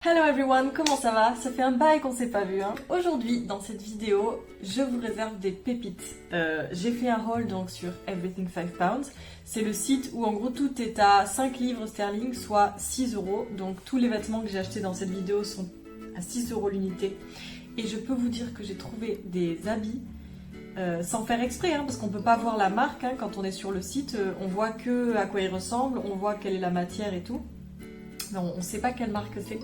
Hello everyone, comment ça va? Ça fait un bail qu'on s'est pas vu hein. Aujourd'hui, dans cette vidéo, je vous réserve des pépites. J'ai fait un haul donc sur Everything 5 pounds. C'est le site où en gros tout est à 5 livres sterling, soit 6 euros. Donc tous les vêtements que j'ai achetés dans cette vidéo sont à 6 euros l'unité. Et je peux vous dire que j'ai trouvé des habits sans faire exprès, hein, parce qu'on peut pas voir la marque hein, quand on est sur le site. On voit que à quoi ils ressemblent, on voit quelle est la matière et tout. Mais on sait pas quelle marque c'est.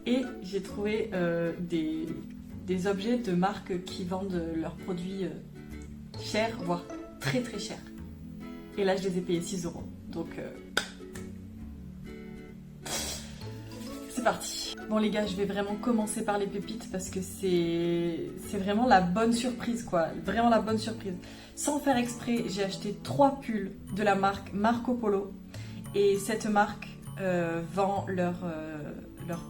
Et j'ai trouvé des objets de marques qui vendent leurs produits chers, voire très très chers. Et là, je les ai payés 6 euros. Donc, c'est parti. Bon les gars, je vais vraiment commencer par les pépites parce que c'est vraiment la bonne surprise quoi. Vraiment la bonne surprise. Sans faire exprès, j'ai acheté 3 pulls de la marque Marco Polo. Et cette marque vend leurs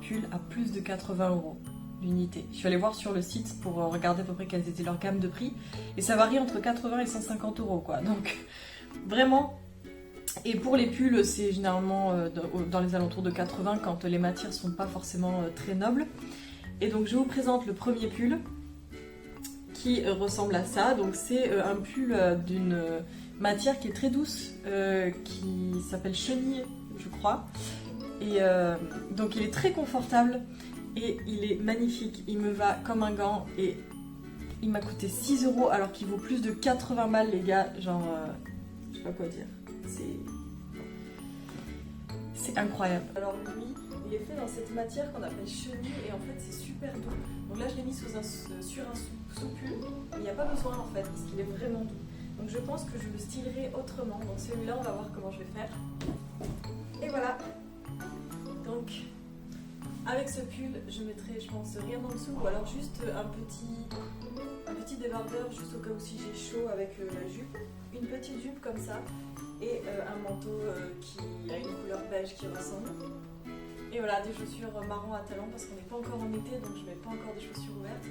pulls à plus de 80 euros l'unité. Je suis allée voir sur le site pour regarder à peu près quelles étaient leurs gammes de prix et ça varie entre 80 et 150 euros quoi. Donc vraiment. Et pour les pulls, c'est généralement dans les alentours de 80 quand les matières sont pas forcément très nobles. Et donc je vous présente le premier pull qui ressemble à ça. Donc c'est un pull d'une matière qui est très douce, qui s'appelle chenille, je crois. Et donc il est très confortable et il est magnifique. Il me va comme un gant et il m'a coûté 6 euros alors qu'il vaut plus de 80 balles les gars. Genre, je sais pas quoi dire. C'est incroyable. Alors lui, il est fait dans cette matière qu'on appelle chenille et en fait c'est super doux. Donc là je l'ai mis sur un sous-pull. Il n'y a pas besoin en fait parce qu'il est vraiment doux. Donc je pense que je le stylerai autrement. Donc celui-là on va voir comment je vais faire. Et voilà. Donc avec ce pull je mettrai je pense rien en dessous ou alors juste un petit débardeur juste au cas où si j'ai chaud avec la jupe. Une petite jupe comme ça. Et un manteau qui a une couleur beige qui ressemble. Et voilà, des chaussures marron à talons parce qu'on n'est pas encore en été donc je mets pas encore des chaussures ouvertes.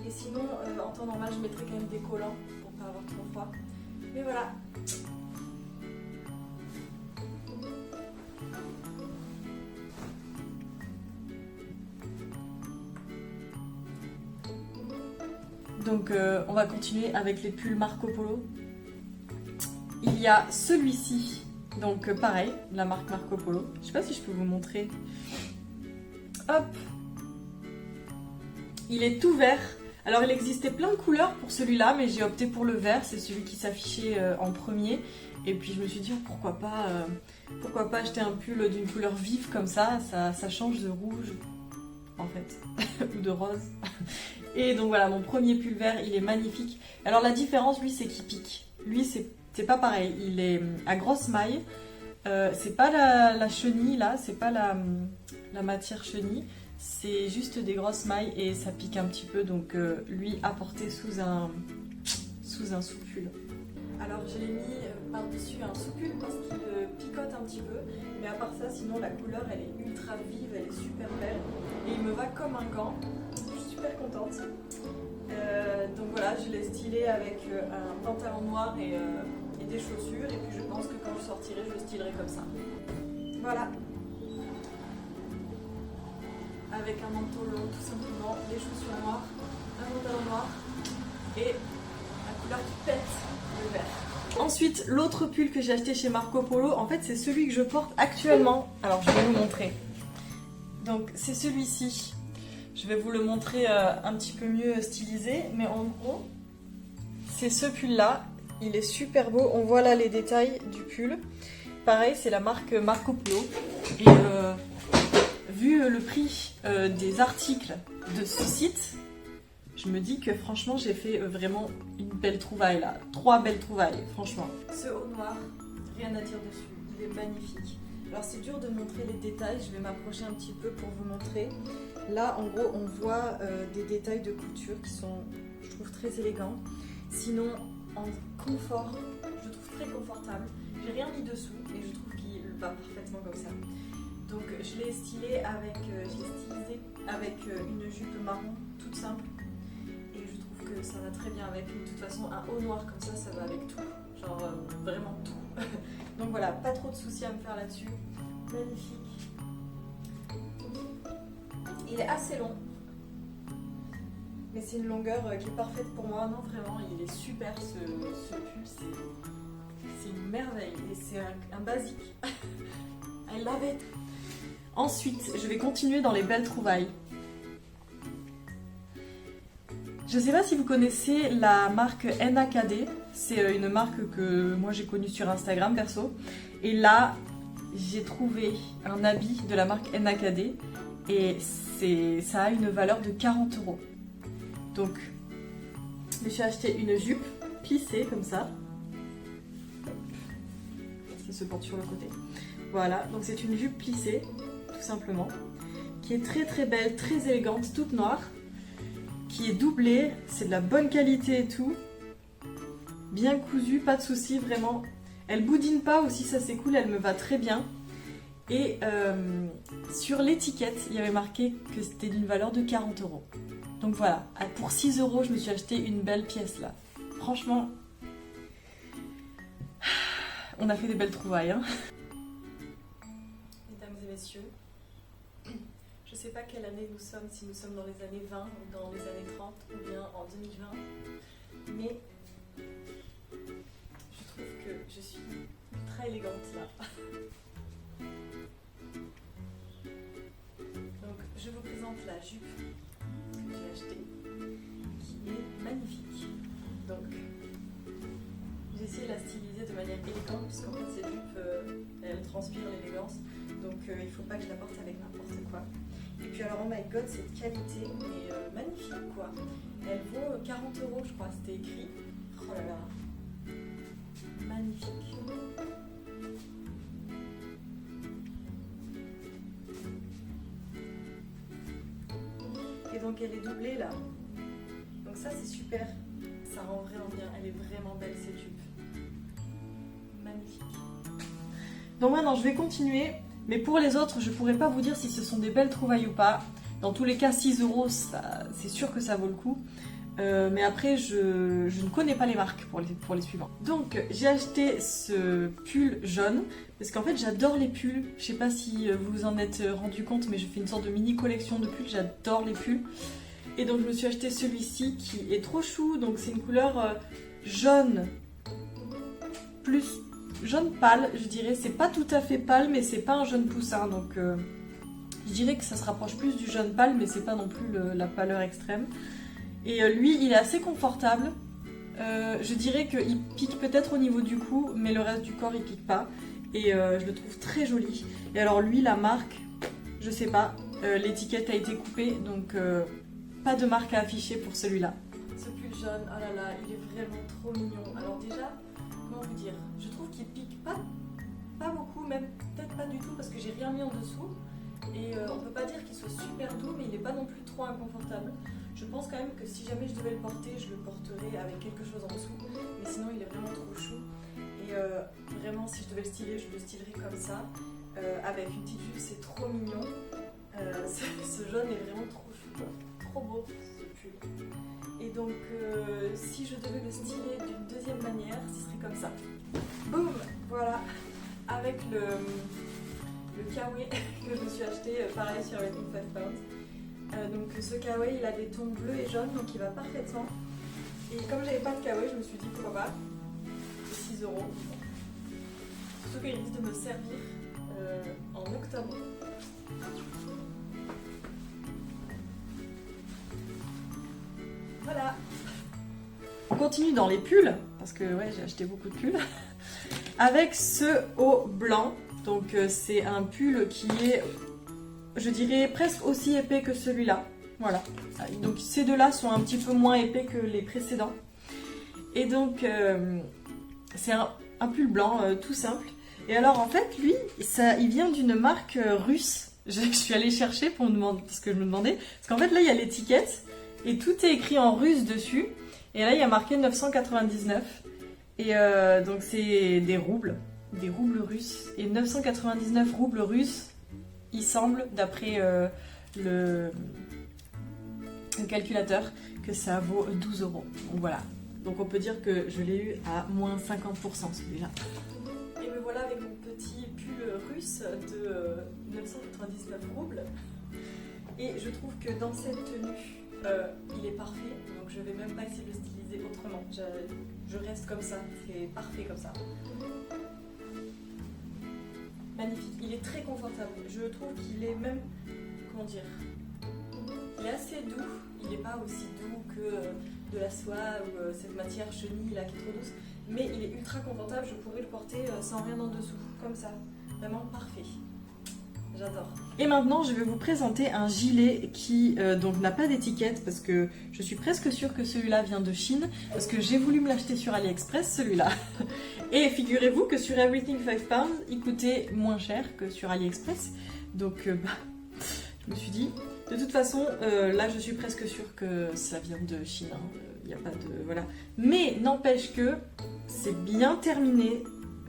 Et sinon, en temps normal, je mettrai quand même des collants pour pas avoir trop froid. Mais voilà. Donc on va continuer avec les pulls Marco Polo. Il y a celui-ci, donc pareil, la marque Marco Polo. Je sais pas si je peux vous montrer. Hop. Il est tout vert. Alors il existait plein de couleurs pour celui-là, mais j'ai opté pour le vert. C'est celui qui s'affichait en premier. Et puis je me suis dit pourquoi pas acheter un pull d'une couleur vive comme ça change de rouge en fait, ou de rose. Et donc voilà, mon premier pull vert, il est magnifique. Alors la différence, lui, c'est qu'il pique. Lui, c'est pas pareil, il est à grosse maille, c'est pas la chenille là, c'est pas la matière chenille, c'est juste des grosses mailles et ça pique un petit peu, donc lui à porter sous un sous-pull. Alors je l'ai mis par-dessus un sous-pull parce qu'il picote un petit peu, mais à part ça, sinon la couleur elle est ultra vive, elle est super belle et il me va comme un gant, je suis super contente. Donc voilà, je l'ai stylé avec un pantalon noir et des chaussures et puis je pense que quand je sortirai je le stylerai comme ça. Voilà. Avec un manteau long tout simplement, des chaussures noires, un pantalon noir et la couleur qui pète, le vert. Ensuite, l'autre pull que j'ai acheté chez Marco Polo, en fait c'est celui que je porte actuellement. Alors je vais vous montrer. Donc c'est celui-ci. Je vais vous le montrer un petit peu mieux stylisé, mais en gros, c'est ce pull-là. Il est super beau. On voit là les détails du pull. Pareil, c'est la marque Marco Polo. Et vu le prix des articles de ce site, je me dis que franchement, j'ai fait vraiment une belle trouvaille là. 3 belles trouvailles, franchement. Ce haut noir, rien à dire dessus. Il est magnifique. Alors c'est dur de montrer les détails, je vais m'approcher un petit peu pour vous montrer. Là en gros on voit des détails de couture qui sont, je trouve, très élégants. Sinon en confort, je trouve très confortable. J'ai rien mis dessous et je trouve qu'il va parfaitement comme ça. Donc je l'ai stylé stylisé avec une jupe marron toute simple. Et je trouve que ça va très bien avec. De toute façon un haut noir comme ça va avec tout. Genre vraiment tout. Donc voilà, pas trop de soucis à me faire là-dessus. Magnifique. Il est assez long, mais c'est une longueur qui est parfaite pour moi. Non, vraiment, il est super ce pull, c'est une merveille et c'est un basique. I love it. Ensuite, je vais continuer dans les belles trouvailles. Je ne sais pas si vous connaissez la marque NAKD, c'est une marque que moi j'ai connue sur Instagram perso. Et là, j'ai trouvé un habit de la marque NAKD et ça a une valeur de 40 €. Donc, je me suis acheté une jupe plissée comme ça. Ça se porte sur le côté. Voilà, donc c'est une jupe plissée, tout simplement, qui est très très belle, très élégante, toute noire, qui est doublée, c'est de la bonne qualité et tout, bien cousue, pas de soucis, vraiment. Elle boudine pas aussi, ça c'est cool, elle me va très bien. Et sur l'étiquette, il y avait marqué que c'était d'une valeur de 40 €. Donc voilà, pour 6 €, je me suis acheté une belle pièce là. Franchement, on a fait des belles trouvailles, hein. Mesdames et messieurs, je sais pas quelle année nous sommes, si nous sommes dans les années 20 ou dans les années 30 ou bien en 2020, mais je trouve que je suis ultra élégante là. Donc je vous présente la jupe que j'ai achetée, qui est magnifique. Donc j'ai essayé de la styliser de manière élégante, puisqu'en fait cette jupe, elle transpire l'élégance, donc il faut pas que je la porte avec n'importe quoi. Et puis alors, oh my god, cette qualité, mais magnifique quoi. Elle vaut 40 € je crois, c'était écrit. Oh là là, magnifique. Et donc elle est doublée là. Donc ça c'est super. Ça rend vraiment bien, elle est vraiment belle cette jupe. Magnifique. Donc maintenant je vais continuer. Mais pour les autres, je pourrais pas vous dire si ce sont des belles trouvailles ou pas. Dans tous les cas, 6 €, c'est sûr que ça vaut le coup. Mais après, je ne connais pas les marques pour les suivants. Donc, j'ai acheté ce pull jaune. Parce qu'en fait, j'adore les pulls. Je sais pas si vous vous en êtes rendu compte, mais je fais une sorte de mini collection de pulls. J'adore les pulls. Et donc, je me suis acheté celui-ci qui est trop chou. Donc, c'est une couleur jaune plus... jaune pâle, je dirais. C'est pas tout à fait pâle, mais c'est pas un jaune poussin. Donc je dirais que ça se rapproche plus du jaune pâle, mais c'est pas non plus la pâleur extrême. Et lui, il est assez confortable. Je dirais qu'il pique peut-être au niveau du cou, mais le reste du corps, il pique pas. Et je le trouve très joli. Et alors lui, la marque, je sais pas. L'étiquette a été coupée, donc pas de marque à afficher pour celui-là. Ce pull jaune, oh là là, il est vraiment trop mignon. Alors déjà... comment vous dire, je trouve qu'il pique pas beaucoup, même peut-être pas du tout parce que j'ai rien mis en dessous et on peut pas dire qu'il soit super doux, mais il est pas non plus trop inconfortable. Je pense quand même que si jamais je devais le porter, je le porterais avec quelque chose en dessous, mais sinon il est vraiment trop chou et vraiment si je devais le styler, je le stylerais comme ça avec une petite jupe, c'est trop mignon. Ce jaune est vraiment trop chou, quoi. Trop beau ce pull. Et donc, si je devais le styler d'une deuxième manière, ce serait comme ça. Boum, voilà, avec le kawaii que je me suis acheté, pareil sur les 25 pounds. Donc ce kawaii, il a des tons bleus et jaunes, donc il va parfaitement. Et comme j'avais pas de kawaii, je me suis dit pourquoi pas. 6 €. Surtout qu'il risque de me servir en octobre. Voilà. On continue dans les pulls, parce que ouais, j'ai acheté beaucoup de pulls, avec ce haut blanc. Donc c'est un pull qui est, je dirais, presque aussi épais que celui-là. Voilà. Donc ces deux-là sont un petit peu moins épais que les précédents. Et donc c'est un pull blanc tout simple. Et alors en fait, lui, il vient d'une marque russe. Je suis allée chercher pour me demander, parce que je me demandais. Parce qu'en fait là, il y a l'étiquette. Et tout est écrit en russe dessus. Et là, il y a marqué 999. Et donc, c'est des roubles russes. Et 999 roubles russes, il semble, d'après le calculateur, que ça vaut 12 €. Donc voilà. Donc on peut dire que je l'ai eu à moins 50% celui-là. Et me voilà avec mon petit pull russe de 999 roubles. Et je trouve que dans cette tenue, il est parfait. Donc je vais même pas essayer de le styliser autrement. Je reste comme ça, c'est parfait comme ça. Magnifique, il est très confortable. Je trouve qu'il est même, comment dire, il est assez doux. Il n'est pas aussi doux que de la soie ou cette matière chenille là qui est trop douce. Mais il est ultra confortable, je pourrais le porter sans rien en dessous, comme ça. Vraiment parfait. J'adore. Et maintenant, je vais vous présenter un gilet qui donc n'a pas d'étiquette parce que je suis presque sûre que celui-là vient de Chine parce que j'ai voulu me l'acheter sur AliExpress, celui-là. Et figurez-vous que sur Everything 5 Pounds, il coûtait moins cher que sur AliExpress. Donc, je me suis dit, de toute façon, là, je suis presque sûre que ça vient de Chine. Il n'y a pas de... Voilà. Mais n'empêche que c'est bien terminé.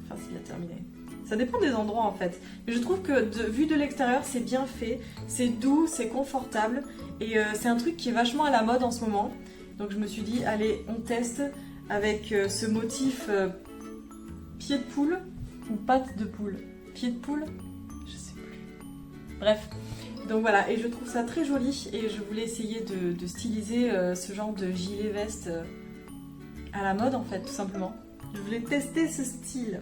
Enfin, c'est bien terminé. Ça dépend des endroits en fait. Mais je trouve que vu de l'extérieur, c'est bien fait, c'est doux, c'est confortable et c'est un truc qui est vachement à la mode en ce moment. Donc je me suis dit, allez, on teste avec ce motif pied de poule ou patte de poule. Pied de poule? Je sais plus. Bref. Donc voilà, et je trouve ça très joli et je voulais essayer de styliser ce genre de gilet veste à la mode en fait, tout simplement. Je voulais tester ce style.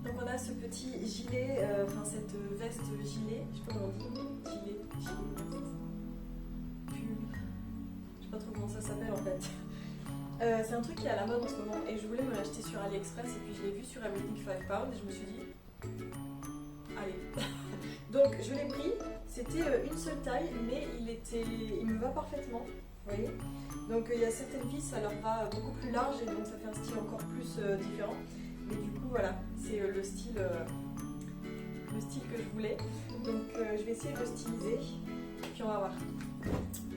Donc on a ce petit gilet, enfin cette veste gilet, je sais pas comment on dit, gilet, veste, pull, je sais pas trop comment ça s'appelle en fait. C'est un truc qui est à la mode en ce moment et je voulais me l'acheter sur AliExpress et puis je l'ai vu sur Everything 5 Pounds et je me suis dit, allez. Donc je l'ai pris, c'était une seule taille mais il me va parfaitement, vous voyez. Donc il y a certaines filles ça leur va beaucoup plus large et donc ça fait un style encore plus différent. Mais du coup voilà, c'est le style que je voulais. Donc je vais essayer de le styliser, puis on va voir.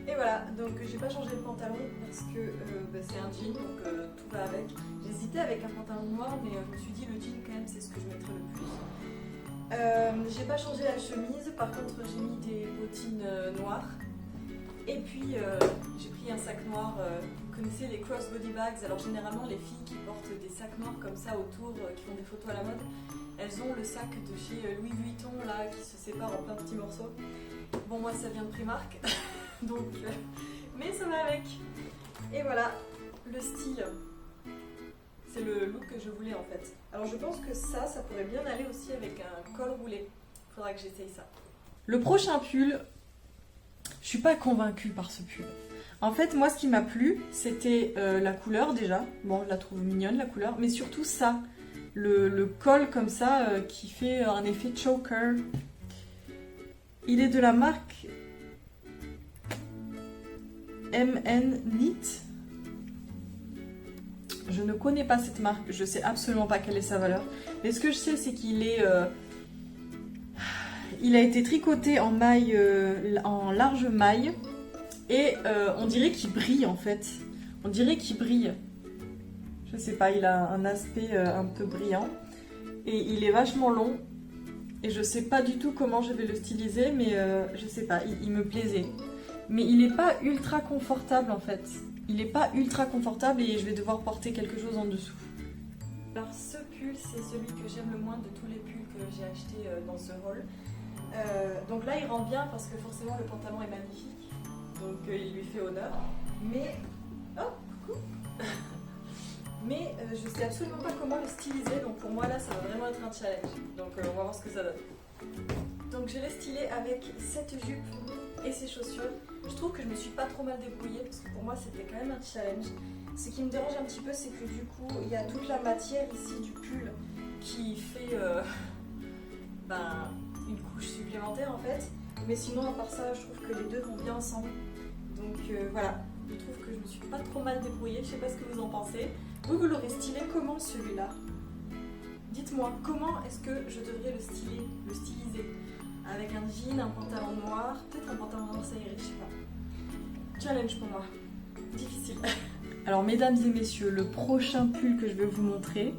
Et voilà, donc j'ai pas changé le pantalon parce que c'est un jean, donc tout va avec. J'hésitais avec un pantalon noir, mais je me suis dit le jean quand même c'est ce que je mettrais le plus. J'ai pas changé la chemise, par contre j'ai mis des bottines noires. Et puis j'ai pris un sac noir, vous connaissez les crossbody bags, alors généralement les filles qui portent des sacs noirs comme ça autour, qui font des photos à la mode, elles ont le sac de chez Louis Vuitton là qui se sépare en plein de petits morceaux. Bon moi ça vient de Primark, donc mais ça va avec. Et voilà, le style, c'est le look que je voulais en fait. Alors je pense que ça pourrait bien aller aussi avec un col roulé, faudra que j'essaye ça. Le prochain pull, je suis pas convaincue par ce pull. En fait, moi, ce qui m'a plu, c'était la couleur déjà. Bon, je la trouve mignonne, la couleur. Mais surtout ça, le col comme ça, qui fait un effet choker. Il est de la marque MN Knit. Je ne connais pas cette marque. Je sais absolument pas quelle est sa valeur. Mais ce que je sais, c'est qu'il est... il a été tricoté en maille, en large maille et on dirait qu'il brille en fait. On dirait qu'il brille. Je sais pas, il a un aspect un peu brillant et il est vachement long et je sais pas du tout comment je vais le styliser mais je sais pas, il me plaisait. Mais il est pas ultra confortable en fait. Il est pas ultra confortable et je vais devoir porter quelque chose en dessous. Alors ce pull c'est celui que j'aime le moins de tous les pulls que j'ai acheté dans ce haul. Donc là il rend bien parce que forcément le pantalon est magnifique, donc il lui fait honneur, mais oh coucou mais je sais absolument pas comment le styliser, donc pour moi là ça va vraiment être un challenge, donc on va voir ce que ça donne. Donc je l'ai stylé avec cette jupe et ces chaussures. Je trouve que je me suis pas trop mal débrouillée parce que pour moi c'était quand même un challenge. Ce qui me dérange un petit peu c'est que du coup il y a toute la matière ici du pull qui fait une couche supplémentaire en fait, mais sinon à part ça je trouve que les deux vont bien ensemble, donc voilà, je trouve que je me suis pas trop mal débrouillée. Je sais pas ce que vous en pensez. Vous l'aurez stylé comment celui-là? Dites-moi comment est-ce que je devrais le styliser avec un jean, un pantalon noir, peut-être un pantalon noir ça irait, je sais pas. Challenge pour moi, difficile. Alors mesdames et messieurs, le prochain pull que je vais vous montrer,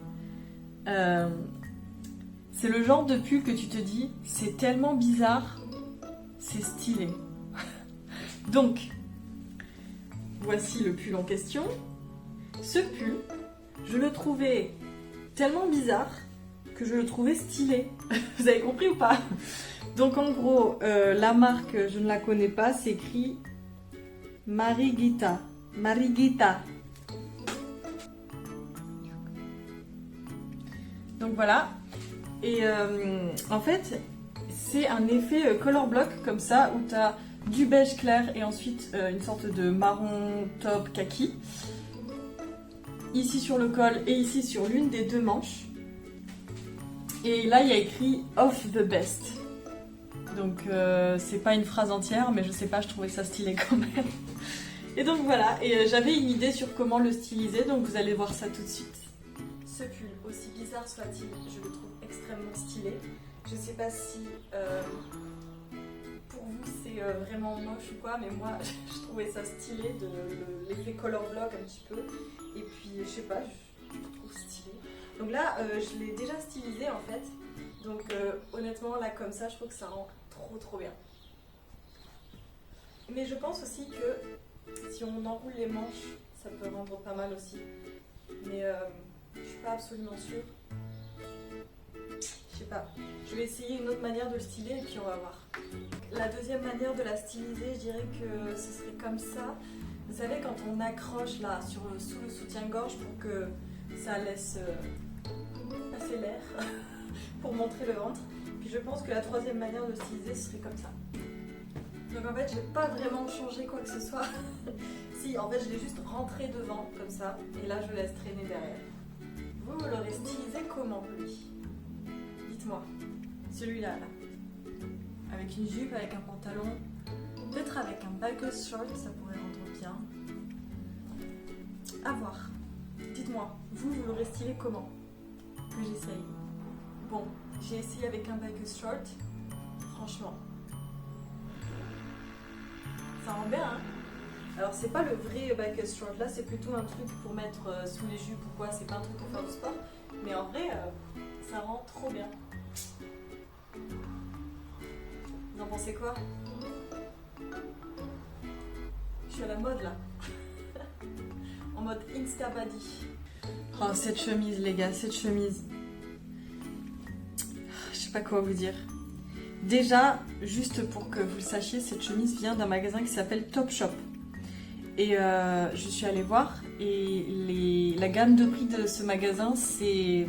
c'est le genre de pull que tu te dis, c'est tellement bizarre, c'est stylé. Donc, voici le pull en question. Ce pull, je le trouvais tellement bizarre que je le trouvais stylé. Vous avez compris ou pas? Donc en gros, la marque, je ne la connais pas, c'est écrit Marigita. Marigita. Donc voilà. Et en fait, c'est un effet color block comme ça, où tu as du beige clair et ensuite une sorte de marron taupe kaki. Ici sur le col et ici sur l'une des deux manches. Et là, il y a écrit « Of the best ». Donc c'est pas une phrase entière, mais je sais pas, je trouvais ça stylé quand même. Et donc voilà, et j'avais une idée sur comment le styliser, donc vous allez voir ça tout de suite. Ce pull, aussi bizarre soit-il, je le trouve extrêmement stylé. Je sais pas si pour vous c'est vraiment moche ou quoi, mais moi je trouvais ça stylé, l'effet color block un petit peu. Et puis je sais pas, je le trouve stylé. Donc là, je l'ai déjà stylisé en fait. Donc honnêtement, là comme ça, je trouve que ça rend trop bien. Mais je pense aussi que si on enroule les manches, ça peut rendre pas mal aussi. Mais je suis pas absolument sûre. Je sais pas. Je vais essayer une autre manière de le styler et puis on va voir. La deuxième manière de la styliser, je dirais que ce serait comme ça. Vous savez, quand on accroche là sous le soutien-gorge pour que ça laisse passer l'air pour montrer le ventre. Puis je pense que la troisième manière de styliser, ce serait comme ça. Donc en fait, j'ai pas vraiment changé quoi que ce soit. Si, en fait, je l'ai juste rentré devant comme ça. Et là, je laisse traîner derrière. Vous l'aurez stylisé comment, lui? Dites-moi. Celui-là, là. Avec une jupe, avec un pantalon. Peut-être avec un bagel short, ça pourrait rendre bien. À voir. Dites-moi, vous l'aurez stylé comment? Que j'essaye. Bon, j'ai essayé avec un bagel short. Franchement. Ça rend bien, hein? Alors, c'est pas le vrai bagel short. Là, c'est plutôt un truc pour mettre sous les jupes ou quoi. C'est pas un truc pour faire du sport. Mais en vrai, ça rend trop bien. Vous en pensez quoi? Je suis à la mode, là. En mode Instabody. Oh, cette chemise, les gars, cette chemise. Je sais pas quoi vous dire. Déjà, juste pour que vous le sachiez, cette chemise vient d'un magasin qui s'appelle Topshop. Et je suis allée voir, et la gamme de prix de ce magasin, c'est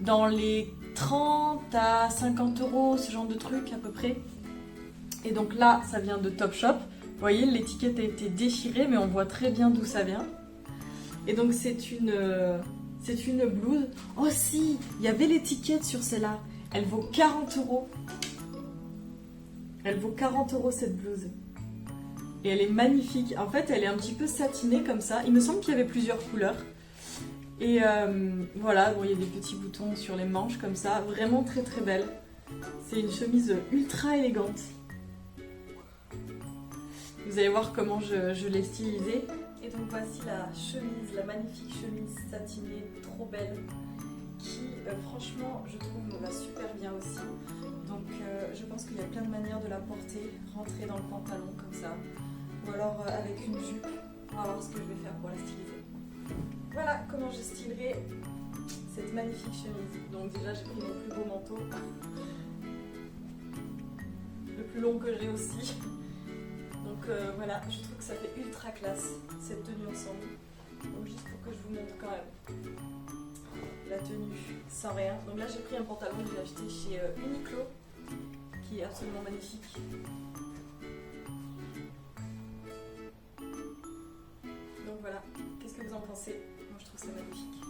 dans les 30 à 50 euros, ce genre de truc à peu près. Et donc là, ça vient de Topshop. Vous voyez, l'étiquette a été déchirée, mais on voit très bien d'où ça vient. Et donc c'est une blouse. Oh si, il y avait l'étiquette sur celle-là. Elle vaut 40 euros. Elle vaut 40 euros cette blouse. Et elle est magnifique. En fait, elle est un petit peu satinée comme ça. Il me semble qu'il y avait plusieurs couleurs. Et voilà, bon, il y a des petits boutons sur les manches comme ça. Vraiment très très belle. C'est une chemise ultra élégante. Vous allez voir comment je l'ai stylisée. Et donc voici la chemise, la magnifique chemise satinée, trop belle, qui franchement je trouve me va super bien aussi. Donc je pense qu'il y a plein de manières de la porter, rentrer dans le pantalon comme ça, ou alors avec une jupe. On va voir ce que je vais faire pour la styliser. Voilà comment je stylerai cette magnifique chemise. Donc déjà j'ai pris mon plus beau manteau, le plus long que j'ai aussi. Donc voilà, je trouve que ça fait ultra classe cette tenue ensemble. Donc juste pour que je vous montre quand même la tenue sans rien. Donc là j'ai pris un pantalon que j'ai acheté chez Uniqlo qui est absolument magnifique. Donc voilà, qu'est-ce que vous en pensez? Moi je trouve ça magnifique.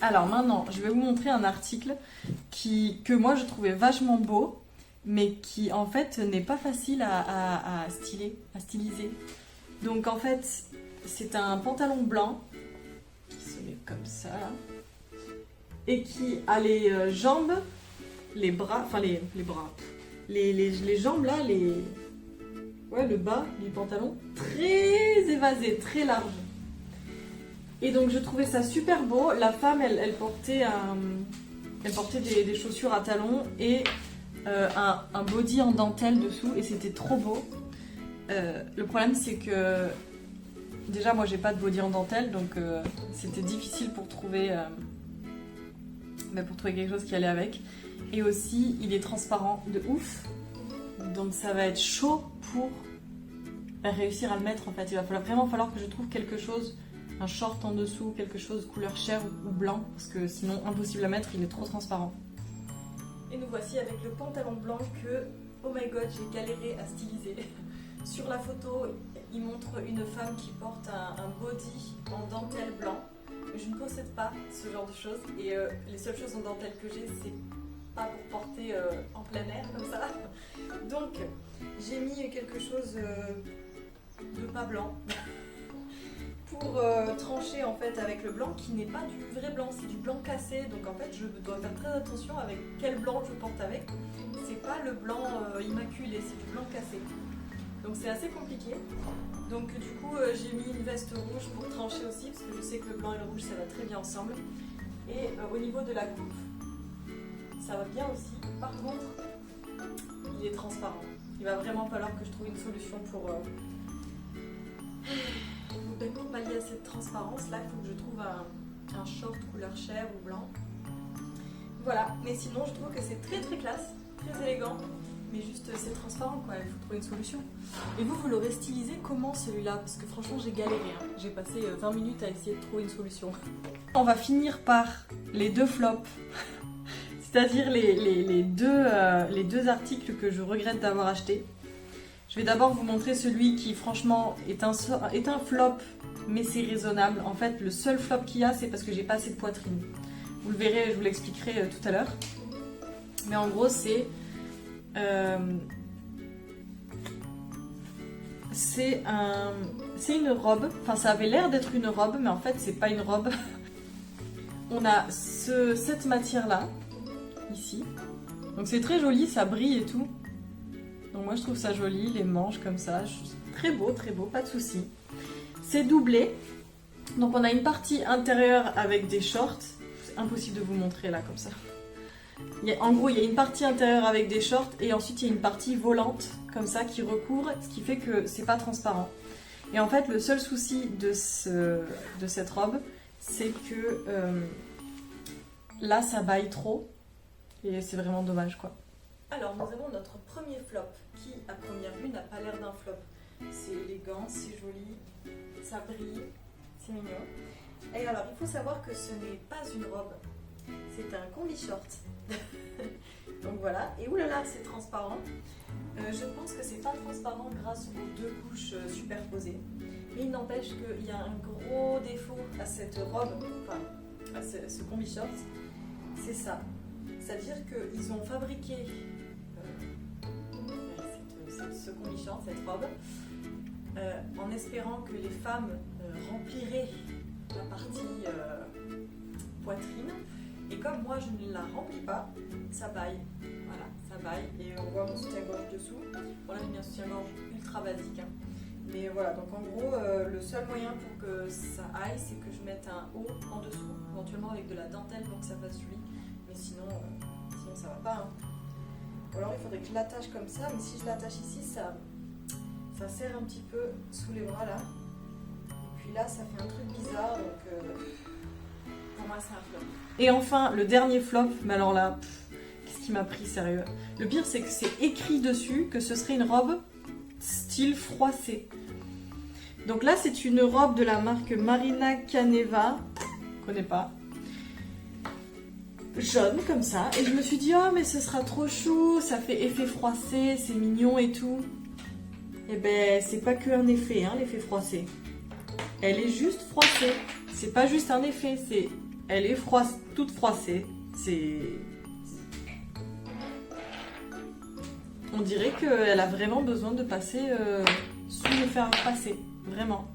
Alors maintenant je vais vous montrer un article que moi je trouvais vachement beau, mais qui en fait n'est pas facile à styliser. Donc en fait, c'est un pantalon blanc qui se met comme ça et qui a les jambes, les bras, enfin les bras, les jambes là, le bas du pantalon très évasé, très large. Et donc je trouvais ça super beau. La femme, elle portait des chaussures à talons et un body en dentelle dessous, et c'était trop beau. Le problème c'est que déjà moi j'ai pas de body en dentelle, donc c'était difficile pour trouver quelque chose qui allait avec. Et aussi, il est transparent de ouf. Donc ça va être chaud pour réussir à le mettre en fait. Il va vraiment falloir que je trouve quelque chose, un short en dessous, quelque chose couleur chair ou blanc, parce que sinon impossible à mettre, il est trop transparent. Et nous voici avec le pantalon blanc que, oh my god, j'ai galéré à styliser. Sur la photo, il montre une femme qui porte un body en dentelle blanc. Mais je ne possède pas ce genre de choses et les seules choses en dentelle que j'ai, c'est pas pour porter en plein air comme ça. Donc j'ai mis quelque chose de pas blanc pour trancher en fait avec le blanc qui n'est pas du vrai blanc, c'est du blanc cassé. Donc en fait je dois faire très attention avec quel blanc je porte avec. C'est pas le blanc immaculé, c'est du blanc cassé. Donc c'est assez compliqué. Donc du coup j'ai mis une veste rouge pour trancher aussi parce que je sais que le blanc et le rouge ça va très bien ensemble. Et au niveau de la coupe, ça va bien aussi. Par contre, il est transparent. Il va vraiment falloir que je trouve une solution pour pallier à cette transparence. Là, il faut que je trouve un short couleur chair ou blanc. Voilà, mais sinon je trouve que c'est très très classe, très élégant. Mais juste c'est transparent quoi, il faut trouver une solution. Et vous l'aurez stylisé comment celui-là? Parce que franchement j'ai galéré, hein. J'ai passé 20 minutes à essayer de trouver une solution. On va finir par les deux flops. C'est-à-dire les deux articles que je regrette d'avoir achetés. Je vais d'abord vous montrer celui qui franchement est un flop, mais c'est raisonnable. En fait le seul flop qu'il y a c'est parce que j'ai pas assez de poitrine. Vous le verrez, je vous l'expliquerai tout à l'heure. Mais en gros c'est une robe, enfin ça avait l'air d'être une robe mais en fait c'est pas une robe. On a cette matière là ici, donc c'est très joli, ça brille et tout, donc moi je trouve ça joli, les manches comme ça, très beau, pas de souci. C'est doublé, donc on a une partie intérieure avec des shorts, c'est impossible de vous montrer là comme ça. En gros, il y a une partie intérieure avec des shorts et ensuite il y a une partie volante comme ça qui recouvre, ce qui fait que c'est pas transparent. Et en fait, le seul souci de cette robe, c'est que là, ça baille trop et c'est vraiment dommage quoi. Alors, nous avons notre premier flop qui, à première vue, n'a pas l'air d'un flop. C'est élégant, c'est joli, ça brille, c'est mignon. Et alors, il faut savoir que ce n'est pas une robe, c'est un combi short. Donc voilà, et oulala, c'est transparent. Je pense que c'est pas transparent grâce aux deux couches superposées. Mais il n'empêche qu'il y a un gros défaut à cette robe, enfin à ce combi short, c'est ça. C'est-à-dire qu'ils ont fabriqué ce combi short, cette robe, en espérant que les femmes rempliraient la partie poitrine. Et comme moi je ne la remplis pas, ça baille. Voilà, ça baille. Et on voit mon soutien-gorge dessous. Bon là j'ai mis un soutien-gorge ultra basique. Hein. Mais voilà, donc en gros, le seul moyen pour que ça aille, c'est que je mette un haut en dessous, éventuellement avec de la dentelle pour que ça fasse joli. Mais sinon ça va pas. Hein. Ou alors il faudrait que je l'attache comme ça, mais si je l'attache ici, ça serre un petit peu sous les bras là. Et puis là, ça fait un truc bizarre, donc pour moi c'est un flop. Et enfin, le dernier flop, mais alors là, qu'est-ce qui m'a pris sérieux? Le pire, c'est que c'est écrit dessus que ce serait une robe style froissé. Donc là, c'est une robe de la marque Marina Caneva, je connais pas, jaune comme ça. Et je me suis dit, oh mais ce sera trop chou, ça fait effet froissé, c'est mignon et tout. Et ben, c'est pas que un effet, hein, l'effet froissé. Elle est juste froissée. C'est pas juste un effet, elle est toute froissée. On dirait qu'elle a vraiment besoin de passer sous le fer à repasser. Vraiment.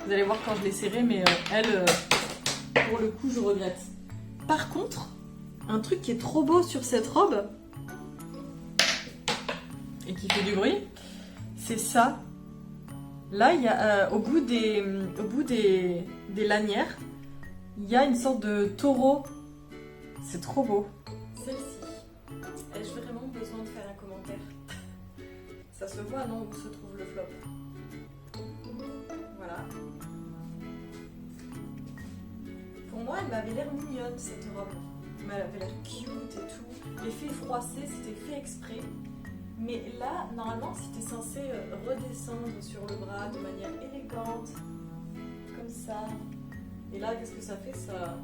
Vous allez voir quand je l'ai serrée, mais elle, pour le coup, je regrette. Par contre, un truc qui est trop beau sur cette robe, et qui fait du bruit, c'est ça. Là, il y a, au bout des lanières, il y a une sorte de taureau. C'est trop beau. Celle-ci, ai-je vraiment besoin de faire un commentaire? Ça se voit, non, où se trouve le flop? Voilà. Pour moi, elle m'avait l'air mignonne, cette robe. mais elle avait l'air cute et tout. L'effet froissé, c'était fait exprès. Mais là, normalement, c'était censé redescendre sur le bras de manière élégante, comme ça. Et là, qu'est-ce que ça fait? Ça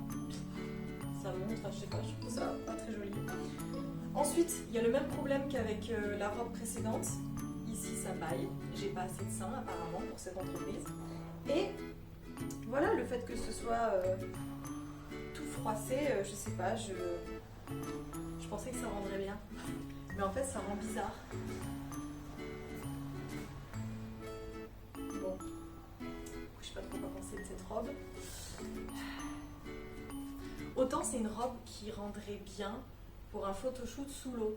monte, enfin, je sais pas, je trouve ça pas très joli. Ensuite, il y a le même problème qu'avec la robe précédente. Ici, ça baille. J'ai pas assez de seins, apparemment, pour cette entreprise. Et voilà, le fait que ce soit tout froissé, je sais pas, je pensais que ça rendrait bien. Mais en fait, ça rend bizarre. Bon, je sais pas trop quoi penser de cette robe. Autant c'est une robe qui rendrait bien pour un photoshoot sous l'eau.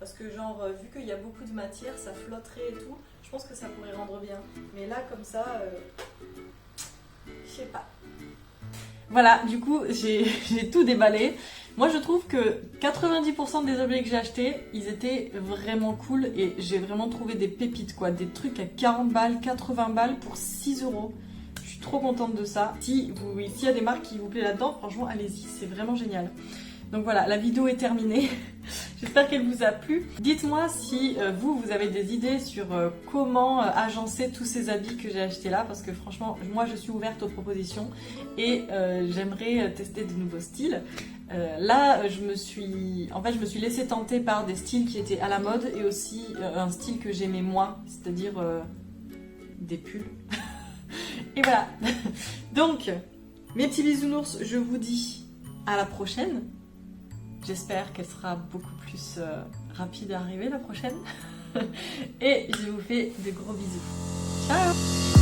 Parce que genre, vu qu'il y a beaucoup de matière, ça flotterait et tout, je pense que ça pourrait rendre bien. Mais là, comme ça, je sais pas. Voilà, du coup, j'ai tout déballé. Moi, je trouve que 90% des objets que j'ai achetés, ils étaient vraiment cool et j'ai vraiment trouvé des pépites, quoi. Des trucs à 40 balles, 80 balles pour 6 €. Je suis trop contente de ça. S'il y a des marques qui vous plaisent là-dedans, franchement, allez-y, c'est vraiment génial. Donc voilà, la vidéo est terminée. J'espère qu'elle vous a plu. Dites-moi si vous avez des idées sur comment agencer tous ces habits que j'ai achetés là, parce que franchement, moi je suis ouverte aux propositions et j'aimerais tester de nouveaux styles. Là, je me suis laissée tenter par des styles qui étaient à la mode et aussi un style que j'aimais moi, c'est-à-dire des pulls. Et voilà. Donc, mes petits bisounours, je vous dis à la prochaine. J'espère qu'elle sera beaucoup plus rapide à arriver la prochaine. Et je vous fais de gros bisous. Ciao!